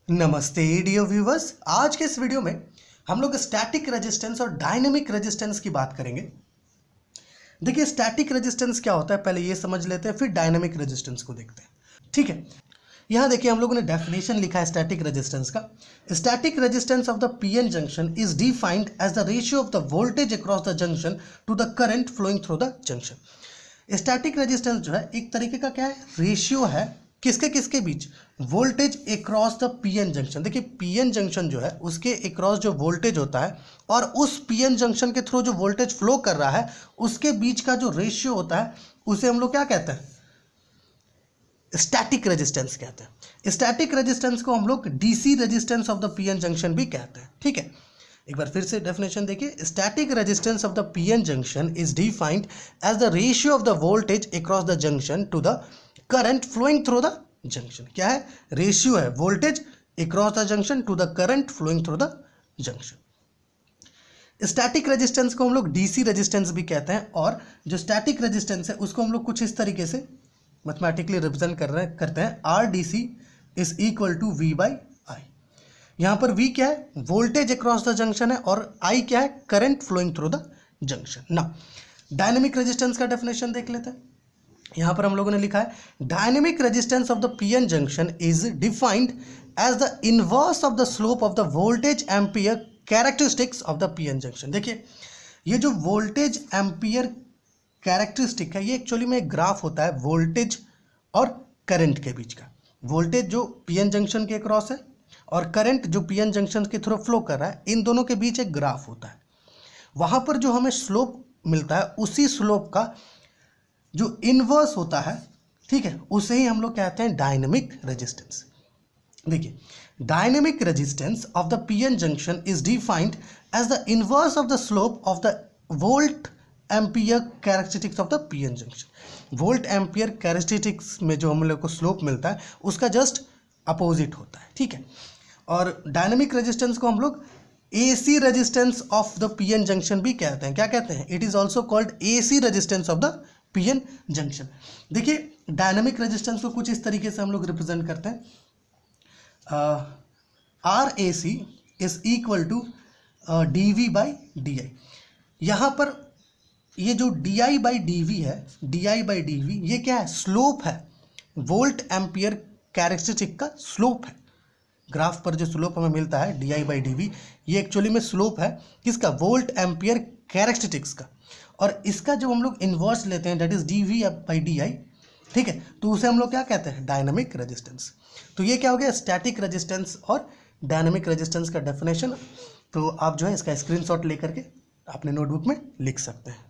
नमस्ते dear viewers. आज के इस वीडियो में हम लोग स्टैटिक रेजिस्टेंस और डायनेमिक रेजिस्टेंस की बात करेंगे। देखिए स्टैटिक रेजिस्टेंस क्या होता है पहले ये समझ लेते हैं, फिर डायनेमिक रेजिस्टेंस को देखते हैं। ठीक है, यहाँ देखिए हम लोगों ने डेफिनेशन लिखा है स्टैटिक रेजिस्टेंस का। Static resistance of the PN junction is defined as the ratio of the voltage across the junction to the current flowing through the junction. Static resistance जो है एक तरीके का क्या है, रेशियो है किसके किसके बीच, voltage across the PN junction. देखिए पीएन जंक्शन जो है उसके अक्रॉस जो वोल्टेज होता है और उस पीएन जंक्शन के थ्रू जो वोल्टेज फ्लो कर रहा है उसके बीच का जो रेशियो होता है उसे हम लोग क्या कहते हैं, स्टैटिक रेजिस्टेंस कहते हैं। स्टैटिक रेजिस्टेंस को हम लोग DC resistance of the PN junction भी कहते हैं। ठीक है, एक बार फिर से डेफिनेशन देखिए। Static resistance of the PN junction is defined as the ratio of the voltage across the junction to the current flowing through the junction. क्या है, रेशियो है voltage across the junction to the current flowing through the junction. Static resistance को हम लोग DC resistance भी कहते हैं और जो स्टैटिक रेजिस्टेंस है उसको हम लोग कुछ इस तरीके से मैथमेटिकली रिप्रेजेंट करते हैं। R D C is equal to V by I. यहाँ पर वी क्या है, वोल्टेज अक्रॉस द जंक्शन है और आई क्या है, current flowing through the junction. ना डायनेमिक रेजिस्टेंस का डेफिनेशन देख लेते हैं। यहाँ पर हम लोगों ने लिखा है dynamic resistance of the PN junction is defined as the inverse of the slope of the voltage ampere characteristics of the PN junction. देखिए ये जो वोल्टेज एम्पियर कैरेक्टरिस्टिक है ये एक्चुअली में एक ग्राफ होता है वोल्टेज और करंट के बीच का। वोल्टेज जो पीएन जंक्शन के क्रॉस है और करंट जो पीएन जंक्शन के थ्रू फ्लो कर रहा है, इन दोनों के बीच एक ग्राफ होता है। वहाँ पर जो हमें स्लोप मिलता है उसी स्लोप का जो इनवर्स होता है, ठीक है, उसे ही हम लोग कहते हैं डायनेमिक रेजिस्टेंस। देखिए dynamic resistance of the PN junction is defined as the inverse of the slope of the volt ampere characteristics of the PN junction. Volt ampere characteristics में जो हम लोग को स्लोप मिलता है उसका जस्ट अपोजिट होता है। ठीक है, और डायनेमिक रेजिस्टेंस को हम लोग AC resistance of the PN junction भी कहते हैं। क्या कहते हैं, it is also called AC resistance of the PN junction. देखिए डायनेमिक रेजिस्टेंस को कुछ इस तरीके से हम लोग रिप्रेजेंट करते हैं। R A C is equal to D V by D I. यहाँ पर ये जो D I by D V है, D I by D V ये क्या है, स्लोप है, वोल्ट एम्पियर कैरेक्टरिस्टिक का स्लोप है। ग्राफ पर जो स्लोप हमें मिलता है D I by D V ये एक्चुअली में स्लोप है किसका, वोल्ट एम्पियर कैरेक्टरिस्टिक्स का। और इसका जो हम लोग इन्वर्स लेते हैं that is D V by D I. ठीक है, तो उसे हम लोग क्या कहते हैं, डायनेमिक रेजिस्टेंस। तो ये क्या हो गया, स्टैटिक रेजिस्टेंस और डायनेमिक रेजिस्टेंस का डेफिनेशन। तो आप जो है इसका स्क्रीनशॉट लेकर के अपने नोटबुक में लिख सकते हैं।